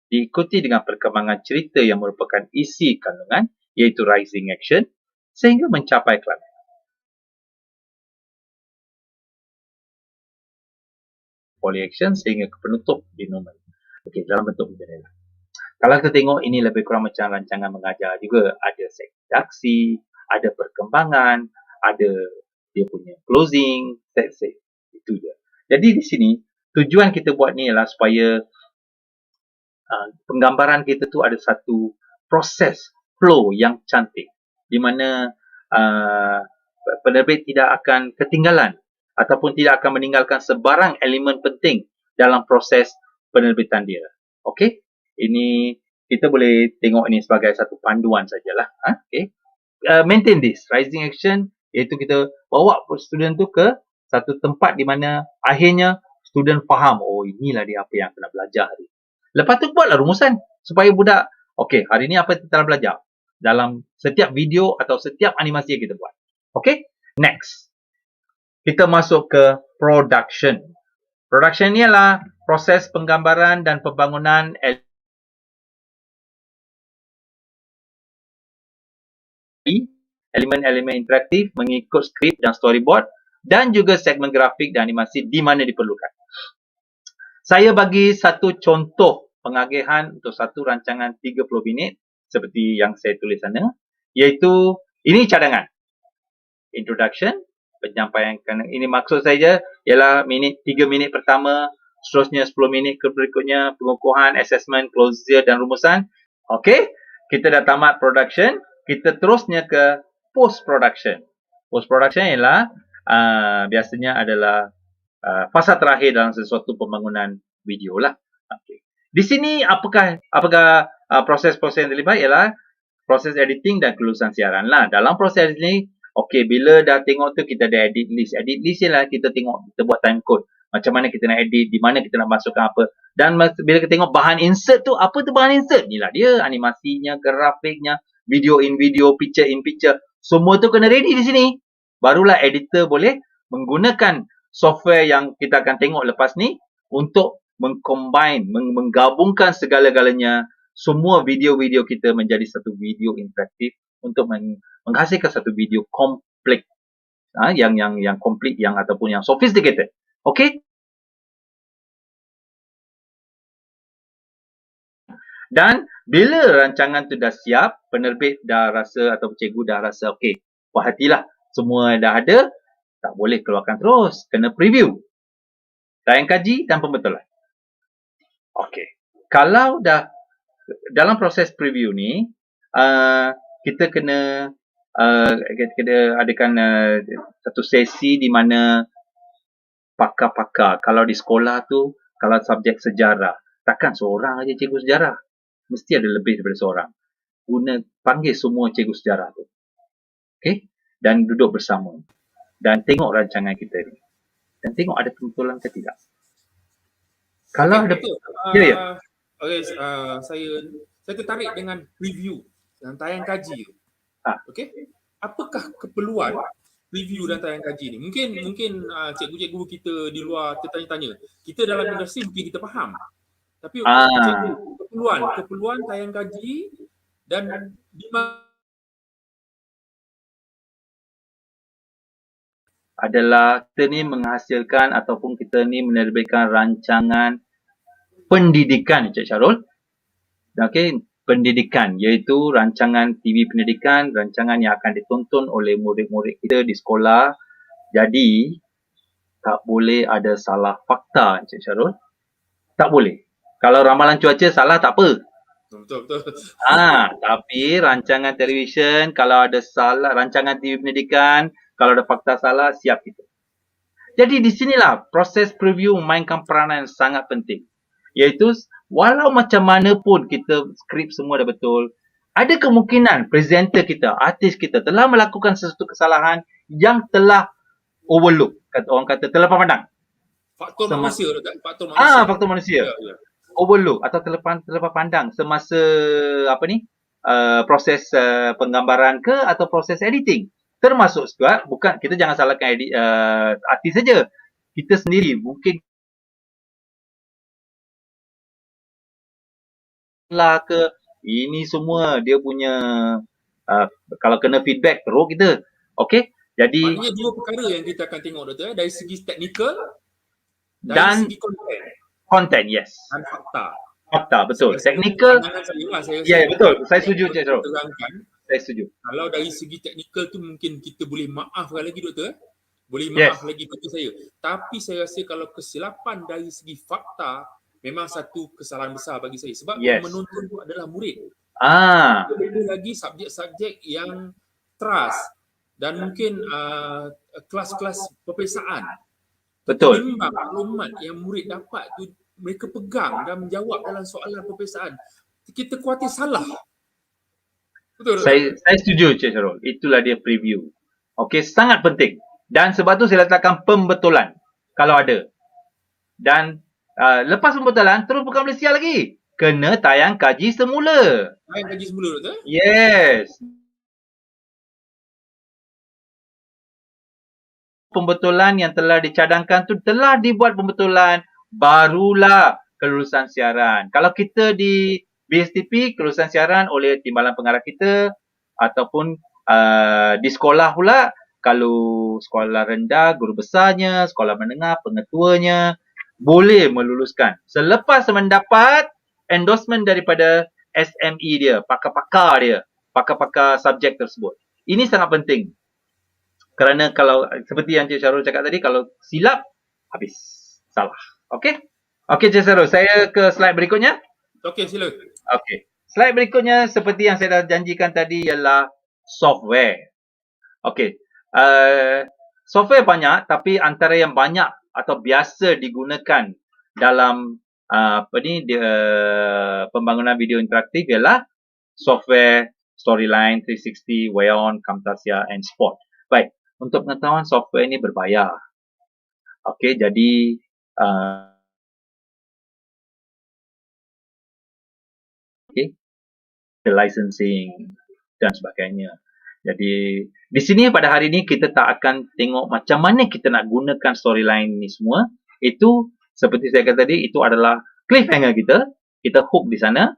diikuti dengan perkembangan cerita yang merupakan isi kandungan, iaitu rising action, sehingga mencapai climax. Poly action sehingga ke penutup denouement. Okey, dalam bentuk jendela. Kalau kita tengok, ini lebih kurang macam rancangan mengajar juga. Ada seksi, ada perkembangan, ada dia punya closing, that's it. Itu je. Jadi di sini, tujuan kita buat ni ialah supaya penggambaran kita tu ada satu proses flow yang cantik. Di mana penerbit tidak akan ketinggalan ataupun tidak akan meninggalkan sebarang elemen penting dalam proses penerbitan dia. Okey? Ini kita boleh tengok ini sebagai satu panduan sajalah. Okey. Maintain this rising action, iaitu kita bawa student tu ke satu tempat di mana akhirnya student faham, oh inilah dia apa yang kena belajar hari. Lepas tu buatlah rumusan supaya budak, okey, hari ni apa kita nak belajar dalam setiap video atau setiap animasi yang kita buat. Okey? Next. Kita masuk ke production. Production ni adalah proses penggambaran dan pembangunan elemen-elemen interaktif mengikut skrip dan storyboard dan juga segmen grafik dan animasi di mana diperlukan. Saya bagi satu contoh pengagihan untuk satu rancangan 30 minit seperti yang saya tulis sana, iaitu ini cadangan. introduction, penyampaian. Ini maksud saya ialah 3 minit pertama, seterusnya 10 minit ke berikutnya, pengukuhan, assessment, closure dan rumusan. Okey, kita dah tamat production, kita terusnya ke post production. Post production ialah biasanya adalah fasa terakhir dalam sesuatu pembangunan video lah. Okey. Di sini apakah proses-proses yang terlibat ialah proses editing dan kelulusan siaran lah. Dalam proses ini, okey, bila dah tengok tu kita ada edit list. Edit list ialah kita tengok, kita buat time code. Macam mana kita nak edit, di mana kita nak masukkan apa. Dan bila kita tengok bahan insert tu, apa tu bahan insert? Inilah dia, animasinya, grafiknya, video in video, picture in picture. Semua tu kena ready di sini. Barulah editor boleh menggunakan software yang kita akan tengok lepas ni untuk mengcombine, menggabungkan segala-galanya, semua video-video kita menjadi satu video interaktif untuk menghasilkan satu video komplit, yang komplit, yang ataupun yang sophisticated. Okey? Dan bila rancangan tu dah siap, penerbit dah rasa atau cikgu dah rasa okey, puas hatilah, semua dah ada, tak boleh keluarkan terus, kena preview, tayang kaji dan pembetulan. Okey, kalau dah dalam proses preview ni, kita kena adakan satu sesi di mana pakar-pakar. Kalau di sekolah tu, kalau subjek sejarah, takkan seorang aja cikgu sejarah. Mesti ada lebih daripada seorang. Panggil semua cikgu sejarah tu. Okey? Dan duduk bersama. Dan tengok rancangan kita ni. Dan tengok ada pembetulan ke tidak. Kalau ada... Ya. Okay, saya tertarik dengan review dan tayang kaji. Okey, apakah keperluan review dan tayang kaji ni? Mungkin cikgu-cikgu kita di luar tertanya-tanya. Kita dalam industri mungkin kita faham. Tapi cikgu, keperluan tayang kaji dan di mana adalah kita ni menghasilkan ataupun kita ni menerbitkan rancangan pendidikan, Encik Syarul. Okey, pendidikan iaitu rancangan TV pendidikan, rancangan yang akan ditonton oleh murid-murid kita di sekolah. Jadi tak boleh ada salah fakta, Encik Syarul. Tak boleh. Kalau ramalan cuaca salah tak apa. Betul. Tapi rancangan televisyen kalau ada salah, rancangan TV pendidikan kalau ada fakta salah, siap kita. Jadi di sinilah proses preview memainkan peranan yang sangat penting. Iaitu walau macam mana pun kita skrip semua dah betul, ada kemungkinan presenter kita, artis kita telah melakukan sesuatu kesalahan yang telah overlook, orang kata terlepas pandang. Faktor manusia. Faktor manusia. Ya. Overlook atau terlepas pandang semasa proses penggambaran ke atau proses editing. Termasuk juga, bukan, kita jangan salahkan artis saja. Kita sendiri mungkin lah ke, ini semua dia punya kalau kena feedback teruk kita. Okey, jadi maknanya dua perkara yang kita akan tengok, Doktor, dari segi teknikal dan segi konten, yes, dan fakta, betul. Teknikal, ya, betul, saya setuju, Cik Syarul. Saya setuju. Kalau dari segi teknikal tu mungkin kita boleh maafkan lagi, Doktor. Boleh maaf lagi bagi saya. Tapi saya rasa kalau kesilapan dari segi fakta memang satu kesalahan besar bagi saya. Sebab yang menonton tu adalah murid. Lebih lagi subjek-subjek yang trust dan mungkin kelas-kelas peperiksaan. Betul. Memang maklumat yang murid dapat tu mereka pegang dan menjawab dalam soalan peperiksaan. Kita khawatir salah. Betul. Saya setuju, Cik Syarul. Itulah dia preview. Okey, sangat penting. Dan sebab tu saya letakkan pembetulan kalau ada. Dan lepas pembetulan, terus bukan Malaysia lagi. Kena tayang kaji semula. Tayang kaji semula, Doktor? Yes. Pembetulan yang telah dicadangkan tu telah dibuat pembetulan, barulah kelulusan siaran. Kalau kita di BSTP, kelulusan siaran oleh timbalan pengarah kita, ataupun di sekolah pula, kalau sekolah rendah, guru besarnya, sekolah menengah, pengetuanya, boleh meluluskan. Selepas mendapat endorsement daripada SME dia, pakar-pakar dia, pakar-pakar subjek tersebut. Ini sangat penting. Kerana kalau seperti yang Cik Syarul cakap tadi, kalau silap, habis. Salah. Okey? Okey Cik Syarul, saya ke slide berikutnya. Okey, sila. Okey. Slide berikutnya seperti yang saya dah janjikan tadi ialah software. Okey. Software banyak, tapi antara yang banyak atau biasa digunakan dalam pembangunan video interaktif ialah software Storyline 360, Wayon, Camtasia and Spot. Baik, untuk pengetahuan software ini berbayar. Okey, jadi okey, licensing dan sebagainya. Jadi di sini pada hari ini kita tak akan tengok macam mana kita nak gunakan storyline ni semua. Itu seperti saya kata tadi, itu adalah cliffhanger kita. Kita hook di sana.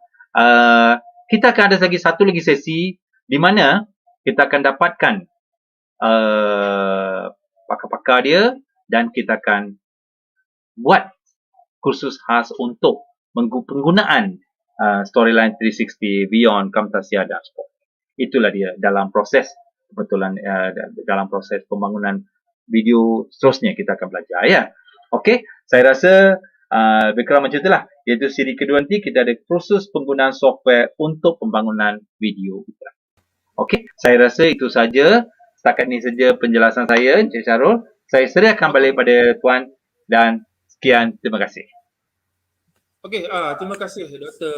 Kita akan ada satu lagi sesi di mana kita akan dapatkan pakar-pakar dia dan kita akan buat kursus khas untuk penggunaan Storyline 360, Wayon, Camtasia dan Spot. Itulah dia dalam proses kebetulan dalam proses pembangunan video seterusnya kita akan belajar ya. Okey, saya rasa lebih kurang macam itulah. Iaitu siri kedua nanti kita ada kursus penggunaan software untuk pembangunan video. Okey, saya rasa itu saja. Setakat ini saja penjelasan saya, Encik Syarul. Saya serahkan balik pada Tuan dan sekian, terima kasih. Okey, terima kasih Dr.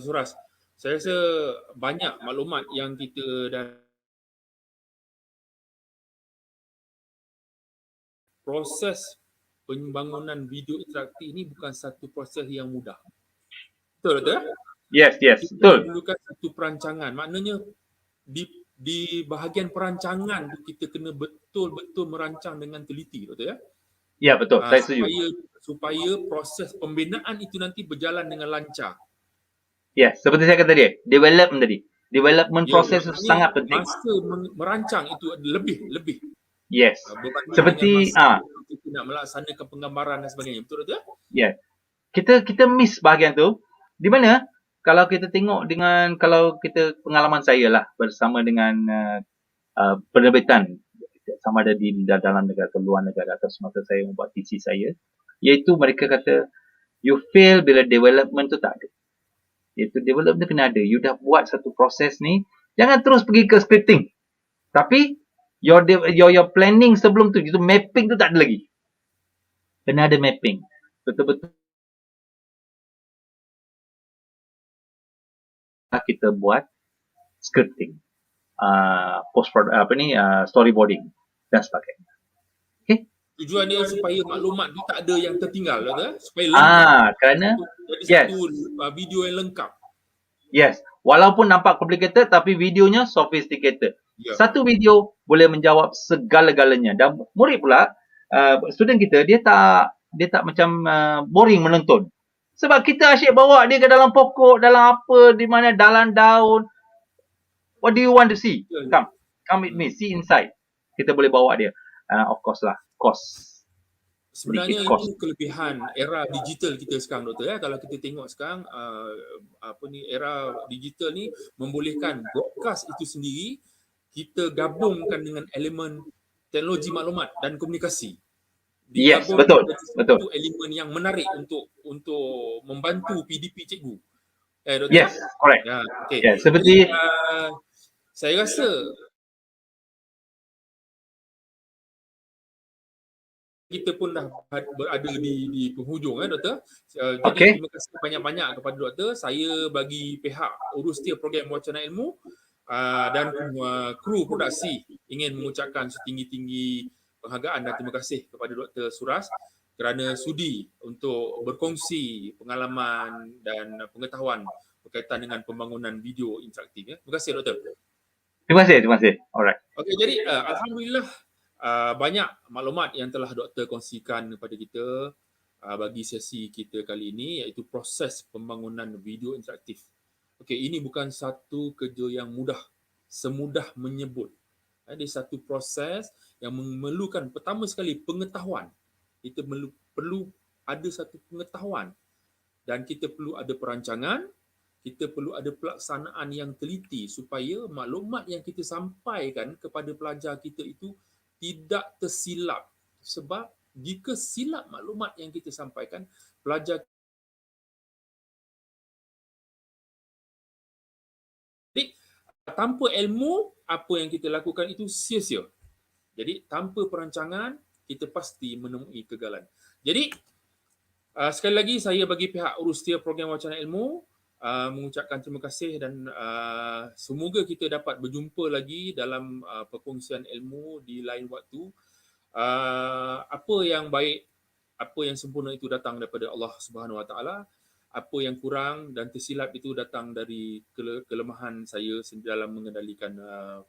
Suras. Saya rasa banyak maklumat yang kita dah proses pembangunan video interaktif ini bukan satu proses yang mudah. Betul tak? Yes, Kita betul. memerlukan satu perancangan. Maknanya di bahagian perancangan tu kita kena betul-betul merancang dengan teliti, betul ya? Ya, betul. Saya setuju. Supaya proses pembinaan itu nanti berjalan dengan lancar. Ya, seperti saya kata tadi, development tadi. Development proses itu sangat penting. Masa merancang itu lebih. Yes. Seperti kita nak melaksanakan penggambaran dan sebagainya. Betul tak? Ya. Kita miss bahagian tu. Di mana kalau kita tengok dengan kalau kita pengalaman saya lah bersama dengan penerbitan sama ada di dalam negara atau luar negara atau semasa saya membuat thesis saya, iaitu mereka kata you fail bila development tu tak ada. Iaitu development tu kena ada. You dah buat satu proses ni, jangan terus pergi ke scripting. Tapi your planning sebelum tu, itu mapping tu tak ada lagi. Kena ada mapping. Betul-betul kita buat scripting, storyboarding dan sebagainya. Okey. Tujuan dia supaya maklumat tu tak ada yang tertinggal, betul? Supaya lengkap. Kerana jadi satu video yang lengkap. Yes. Walaupun nampak complicated tapi videonya sophisticated. Yeah. Satu video boleh menjawab segala-galanya. Dan murid pula, student kita dia tak macam boring menonton. Sebab kita asyik bawa dia ke dalam pokok, dalam apa, di mana dalam daun. What do you want to see? Come with me, see inside. Kita boleh bawa dia. Of course lah, cost. Sebenarnya itu kelebihan era digital kita sekarang, Doktor ya. Kalau kita tengok sekarang era digital ni membolehkan broadcast itu sendiri kita gabungkan dengan elemen teknologi maklumat dan komunikasi. Yes, betul. Itu elemen yang menarik untuk membantu PDP cikgu. Doktor? Yes, correct. Ya, okay. Yeah, seperti jadi, saya rasa kita pun dah berada di penghujung, Doktor. Jadi terima kasih banyak-banyak kepada Doktor. Saya bagi pihak urustia program wacana ilmu dan kru produksi ingin mengucapkan setinggi-tinggi penghargaan dan terima kasih kepada Dr. Suras kerana sudi untuk berkongsi pengalaman dan pengetahuan berkaitan dengan pembangunan video interaktif. Terima kasih, Doktor. Terima kasih. Alright. Okey, jadi alhamdulillah banyak maklumat yang telah Doktor kongsikan kepada kita bagi sesi kita kali ini, iaitu proses pembangunan video interaktif. Okey, ini bukan satu kerja yang mudah, semudah menyebut. Ada satu proses yang memerlukan pertama sekali pengetahuan. Kita perlu ada satu pengetahuan dan kita perlu ada perancangan, kita perlu ada pelaksanaan yang teliti supaya maklumat yang kita sampaikan kepada pelajar kita itu tidak tersilap. Sebab jika silap maklumat yang kita sampaikan, pelajar jadi tanpa ilmu, apa yang kita lakukan itu sia-sia. Jadi tanpa perancangan, kita pasti menemui kegagalan. Jadi sekali lagi saya bagi pihak urusia program Wacana Ilmu mengucapkan terima kasih dan semoga kita dapat berjumpa lagi dalam perkongsian ilmu di lain waktu. Apa yang baik, apa yang sempurna itu datang daripada Allah Subhanahu Wa Taala. Apa yang kurang dan tersilap itu datang dari kelemahan saya dalam mengendalikan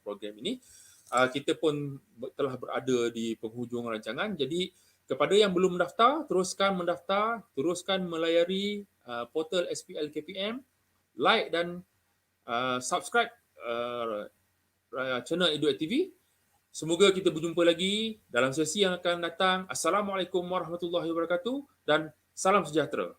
program ini. Kita pun telah berada di penghujung rancangan. Jadi kepada yang belum mendaftar, teruskan mendaftar, teruskan melayari portal SPL KPM, like dan subscribe channel EduEd TV. Semoga kita berjumpa lagi dalam sesi yang akan datang. Assalamualaikum warahmatullahi wabarakatuh dan salam sejahtera.